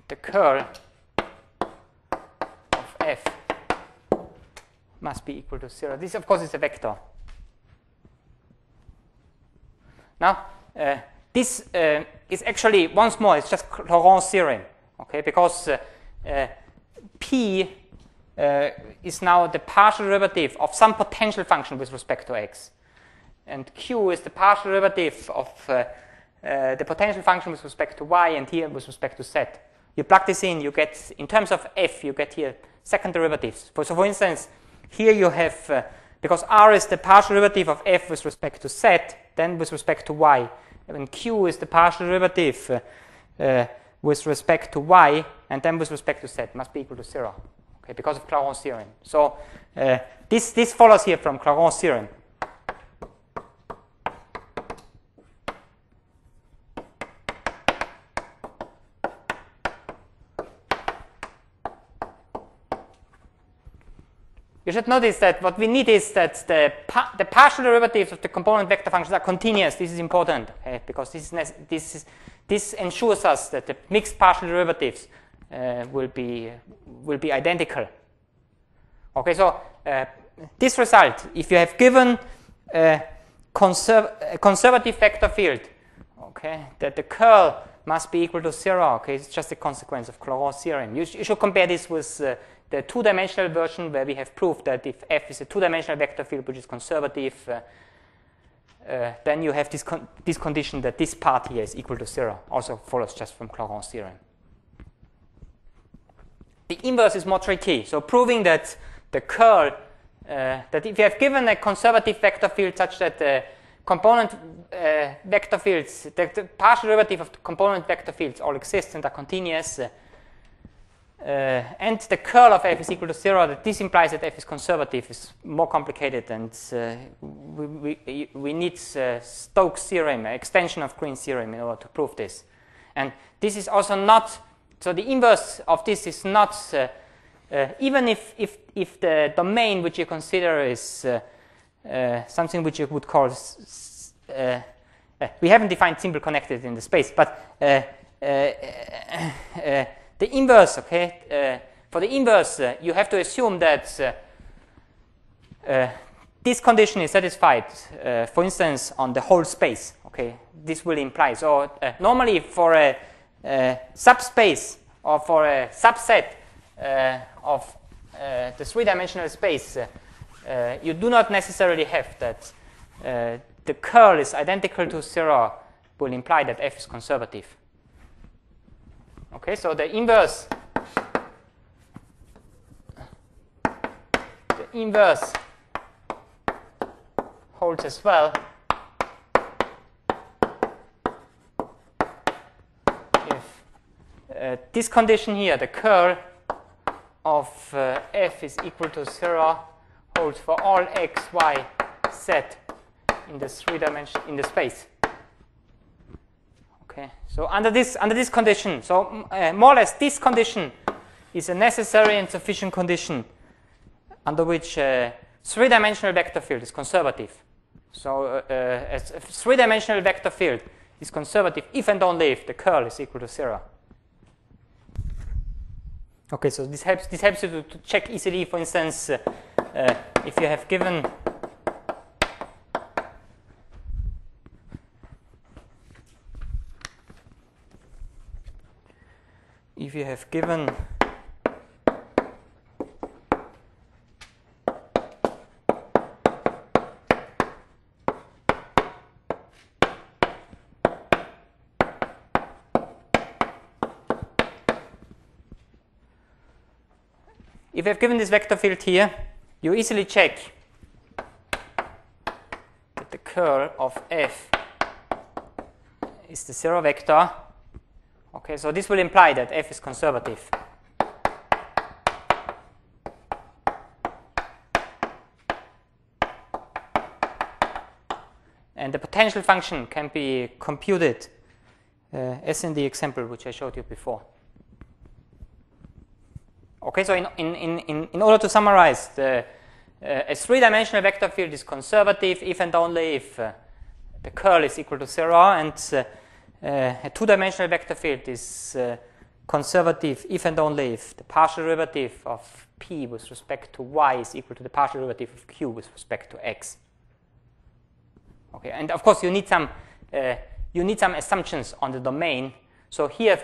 the curl of f must be equal to 0. This, of course, is a vector. Now, this is actually, once more, it's just Laurent's theorem, okay? Because p is now the partial derivative of some potential function with respect to x, and q is the partial derivative of the potential function with respect to y, and here with respect to z. You plug this in, you get, in terms of f, you get here second derivatives. So, for instance, here you have, because r is the partial derivative of f with respect to z, then with respect to y, and q is the partial derivative with respect to y, and then with respect to z, must be equal to 0, okay, because of Laurent's theorem. So this follows here from Laurent's theorem. you should notice that what we need is that the partial derivatives of the component vector functions are continuous. This is important, okay, because this ensures us that the mixed partial derivatives will be identical. Okay, so this result, if you have given a conservative vector field, okay, that the curl must be equal to 0, okay, it's just a consequence of Clauron's theorem. You should compare this with the two-dimensional version where we have proved that if f is a two-dimensional vector field which is conservative, then you have this condition that this part here is equal to 0. Also follows just from Clauron's theorem. The inverse is more tricky. So proving that the curl, that if you have given a conservative vector field such that the component vector fields, the partial derivative of the component vector fields all exist and are continuous, and the curl of f is equal to 0, that this implies that f is conservative is more complicated, and we need Stokes' theorem, extension of Green's theorem, in order to prove this. And this is also not, so the inverse of this is not, even if the domain which you consider is something which you would call, we haven't defined simple connected in the space, but the inverse, okay, for the inverse, you have to assume that this condition is satisfied, for instance, on the whole space, okay. This will imply, so normally for a subspace or for a subset of the three-dimensional space, you do not necessarily have that the curl is identical to 0 will imply that f is conservative. Okay, so the inverse holds as well if this condition here, the curl of f is equal to 0, holds for all x, y, z in the in the space. Okay, so under this condition, so more or less this condition is a necessary and sufficient condition under which a three-dimensional vector field is conservative. So a three-dimensional vector field is conservative if and only if the curl is equal to 0. Okay, so this helps you to check easily. For instance, if you have given this vector field here, you easily check that the curl of f is the 0 vector. Okay, so this will imply that f is conservative. And the potential function can be computed as in the example which I showed you before. Okay, so in order to summarize, a three-dimensional vector field is conservative if and only if the curl is equal to 0, and a two-dimensional vector field is conservative if and only if the partial derivative of p with respect to y is equal to the partial derivative of q with respect to x. Okay, and of course you need some assumptions on the domain. So here,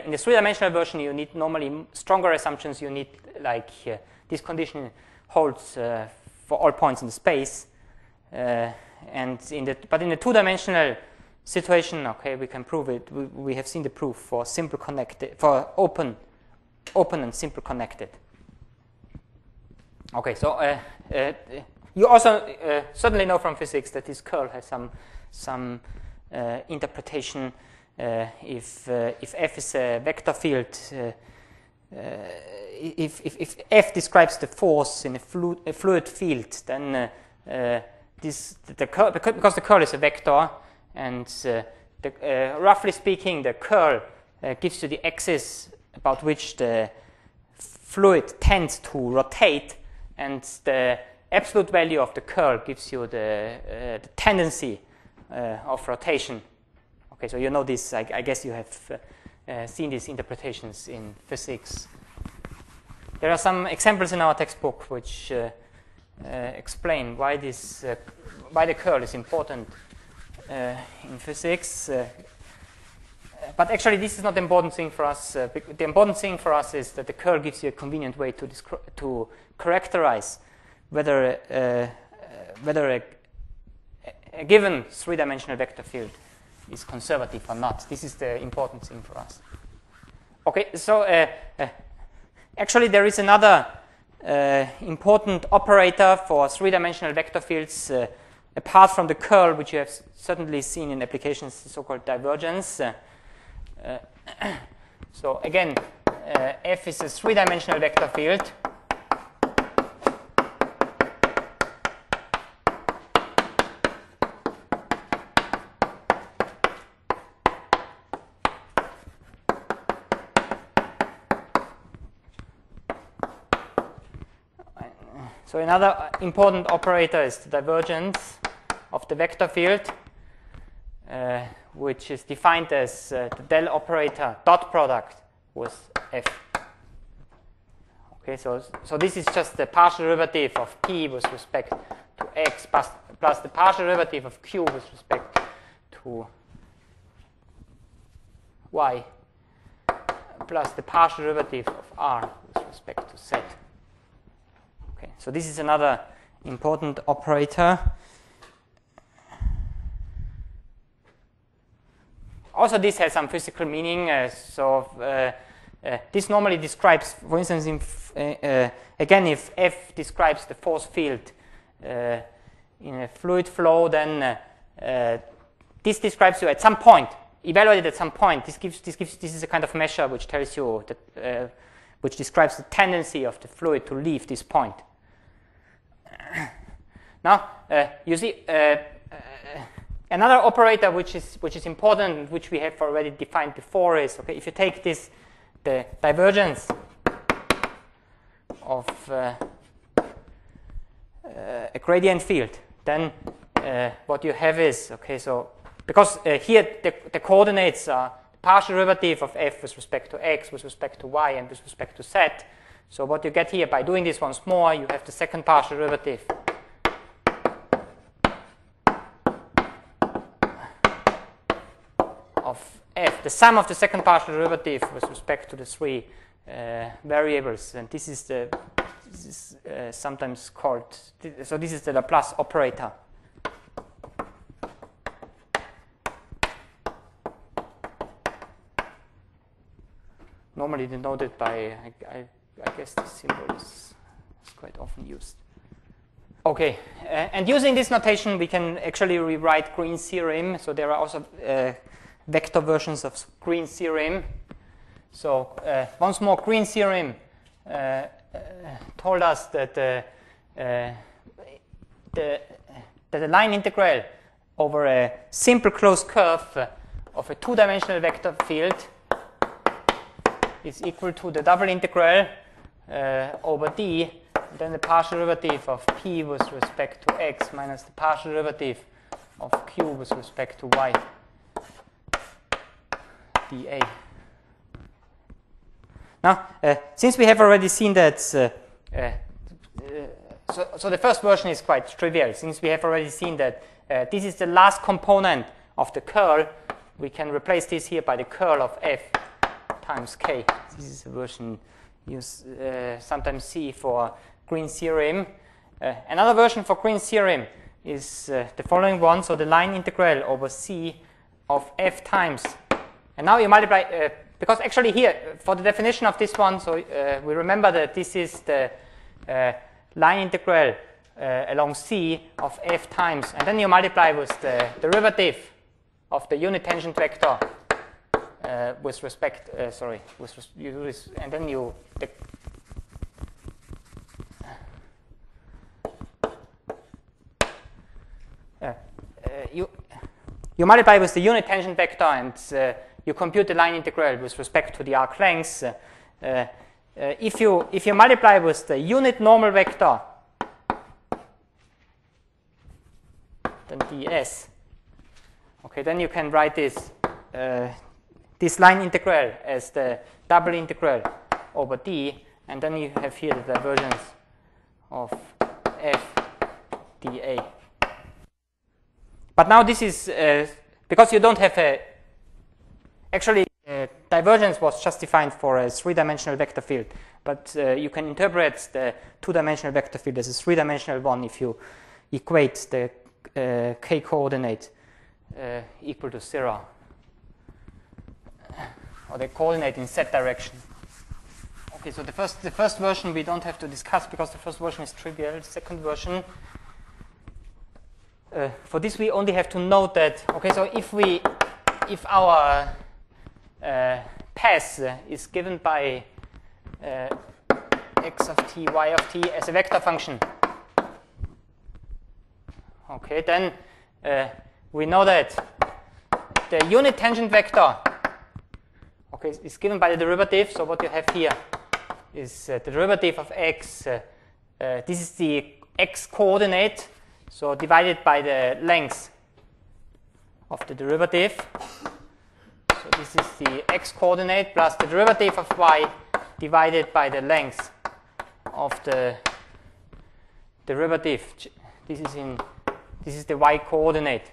in the three-dimensional version, you need normally stronger assumptions. You need like this condition holds for all points in the space, but in the two-dimensional situation, okay, we can prove it. We have seen the proof for simple connected, for open and simple connected. Okay, so you also certainly know from physics that this curl has some interpretation. If f is a vector field, if f describes the force in a fluid field, then because the curl is a vector, and roughly speaking, the curl gives you the axis about which the fluid tends to rotate, and the absolute value of the curl gives you the tendency of rotation. Okay, so you know this. I guess you have seen these interpretations in physics. There are some examples in our textbook which explain why why the curl is important in physics. But actually, this is not the important thing for us. The important thing for us is that the curl gives you a convenient way to characterize whether a given three-dimensional vector field is conservative or not. This is the important thing for us. Okay, so actually there is another important operator for three-dimensional vector fields apart from the curl, which you have certainly seen in applications, the so-called divergence. So again, f is a three-dimensional vector field. So another important operator is the divergence of the vector field, which is defined as the del operator dot product with f. Okay, so this is just the partial derivative of p with respect to x plus the partial derivative of q with respect to y plus the partial derivative of r with respect to z. Okay, so this is another important operator. Also, this has some physical meaning. This normally describes, for instance, again, if f describes the force field in a fluid flow, then this describes you at some point, evaluated at some point. This is a kind of measure which tells you that, which describes the tendency of the fluid to leave this point. Now, you see. Another operator which is important, which we have already defined before, is if you take this, the divergence of a gradient field, then what you have is because here the coordinates are the partial derivative of f with respect to x, with respect to y, and with respect to z. So what you get here by doing this once more, you have the second partial derivative of f, the sum of the second partial derivative with respect to the three variables, and this is sometimes called, so this is the Laplace operator. Normally denoted by, I guess this symbol is quite often used. Okay, and using this notation we can actually rewrite Green's theorem. So there are also vector versions of Green's theorem. So once more, Green's theorem told us that the line integral over a simple closed curve of a two-dimensional vector field is equal to the double integral over d, and then the partial derivative of p with respect to x minus the partial derivative of q with respect to y dA. Now, since we have already seen that, so the first version is quite trivial. Since we have already seen that this is the last component of the curl, we can replace this here by the curl of f times k. This is a version you sometimes see for Green's theorem. Another version for Green's theorem is the following one. So the line integral over c of f times. And now you multiply, because actually here, for the definition of this one, so we remember that this is the line integral along c of f times. And then you multiply with the derivative of the unit tangent vector with respect, you do this, and then you you multiply with the unit tangent vector, and you compute the line integral with respect to the arc lengths. If you multiply with the unit normal vector then ds. Okay, then you can write this line integral as the double integral over d, and then you have here the divergence of f dA. But now this is because you don't have actually divergence was just defined for a 3-dimensional vector field, but you can interpret the 2-dimensional vector field as a 3-dimensional one if you equate the k coordinate equal to 0, or the coordinate in z direction. Okay, so the first version we don't have to discuss because the first version is trivial. The second version, for this we only have to note that, okay, so if our path is given by x of t, y of t as a vector function, okay, then we know that the unit tangent vector, okay, is given by the derivative. So what you have here is the derivative of x. This is the x coordinate, so divided by the length of the derivative. So this is the x coordinate plus the derivative of y divided by the length of the derivative. This is the y coordinate.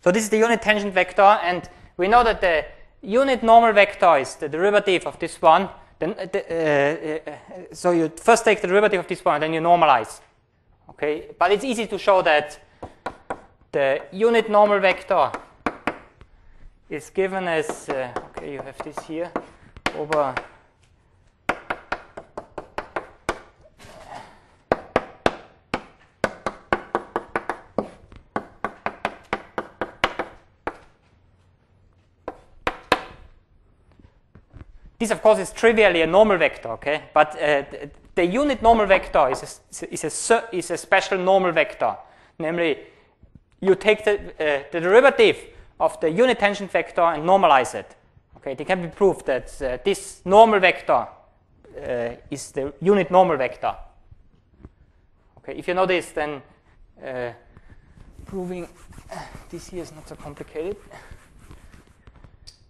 So this is the unit tangent vector, and we know that the unit normal vector is the derivative of this one. Then so you first take the derivative of this one, and then you normalize. Okay, but it's easy to show that the unit normal vector is given as okay, you have this here over this, of course, is trivially a normal vector, okay? But the unit normal vector is a special normal vector. Namely, you take the derivative of the unit tangent vector and normalize it. Okay, it can be proved that this normal vector is the unit normal vector. Okay, if you know this, then proving this here is not so complicated.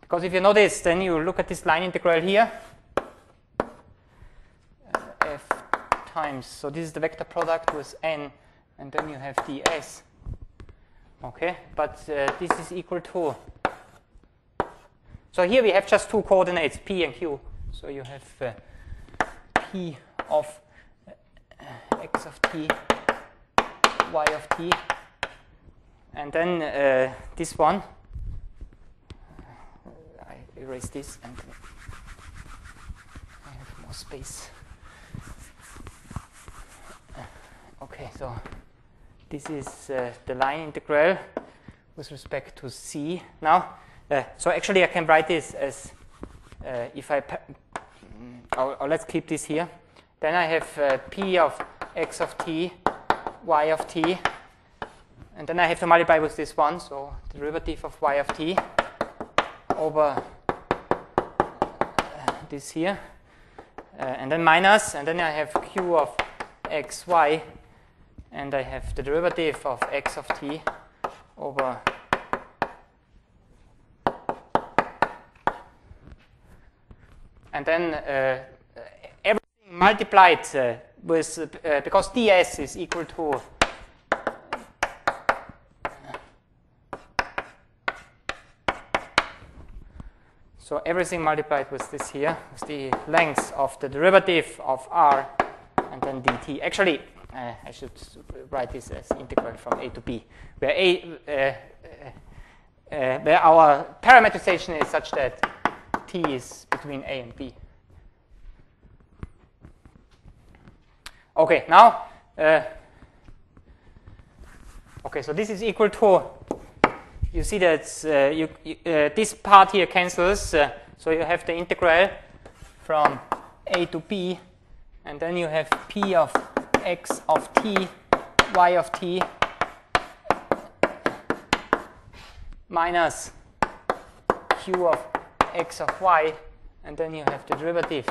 Because if you know this, then you look at this line integral here. F times, so this is the vector product with n, and then you have ds. Okay, but this is equal to, so here we have just two coordinates, p and q. So you have p of x of t, y of t, and then this one, I erase this and I have more space. Okay, so this is the line integral with respect to c. Now, so actually I can write this as if I, or let's keep this here. Then I have p of x of t, y of t, and then I have to multiply with this one, so the derivative of y of t over this here, and then minus, and then I have q of x, y, and I have the derivative of x of t over and then everything multiplied with because ds is equal to so everything multiplied with this here, with the length of the derivative of r and then dt. Actually, I should write this as integral from a to b, where where our parametrization is such that t is between a and b. Okay, now, okay, so this is equal to, you see that this part here cancels, so you have the integral from a to b, and then you have p of x of t, y of t, minus q of x of y, and then you have the derivative,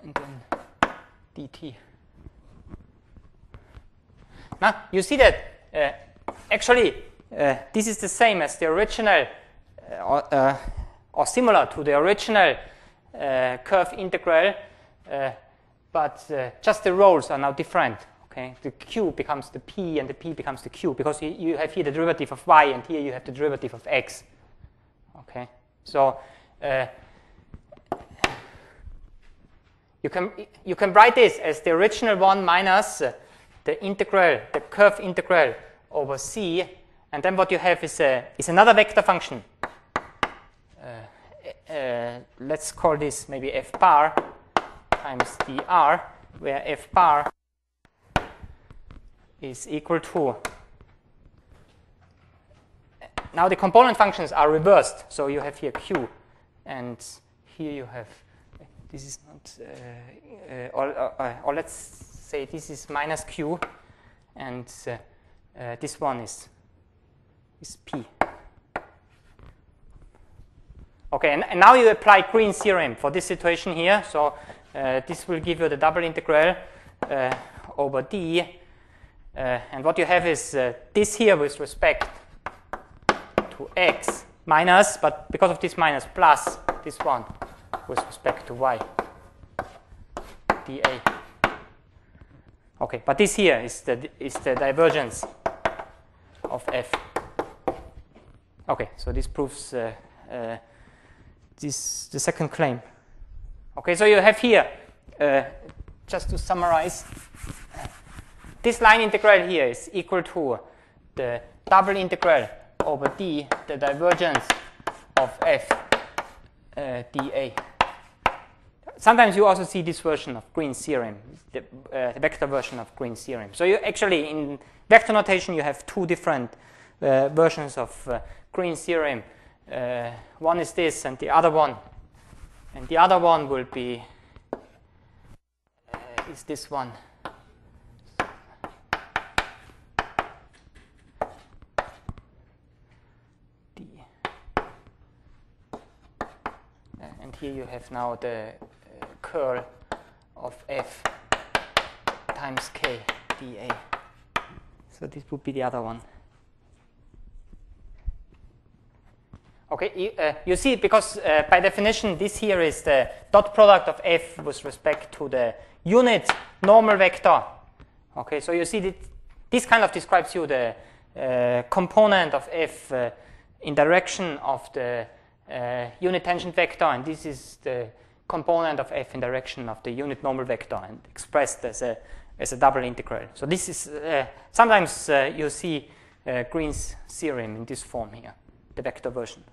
and then dt. Now, you see that actually, this is the same as the original, or similar to the original curve integral, but just the roles are now different. Okay, the q becomes the p and the p becomes the q, because you have here the derivative of y and here you have the derivative of x. Okay, so you can write this as the original one minus the integral, the curve integral over c, and then what you have is another vector function. Let's call this maybe f bar times dr, where f bar is equal to, now the component functions are reversed, so you have here q, and here you have, this is not, or let's say this is minus q, and this one is p. Okay, and now you apply Green's theorem for this situation here, so this will give you the double integral over d. And what you have is this here with respect to x minus, but because of this minus, plus this one with respect to y, dA. Okay, but this here is the divergence of f. Okay, so this proves the second claim. Okay, so you have here, just to summarize, this line integral here is equal to the double integral over d, the divergence of f dA. Sometimes you also see this version of Green's theorem, the vector version of Green's theorem. So you actually, in vector notation, you have two different versions of Green's theorem. One is this, and the other one will be is this one. And here you have now the curl of f times k dA. So this would be the other one. Okay, you see, because by definition this here is the dot product of f with respect to the unit normal vector. Okay, so you see that this kind of describes you the component of f in direction of the unit tangent vector, and this is the component of f in direction of the unit normal vector, and expressed as a double integral. So this is sometimes you see Green's theorem in this form here, the vector version.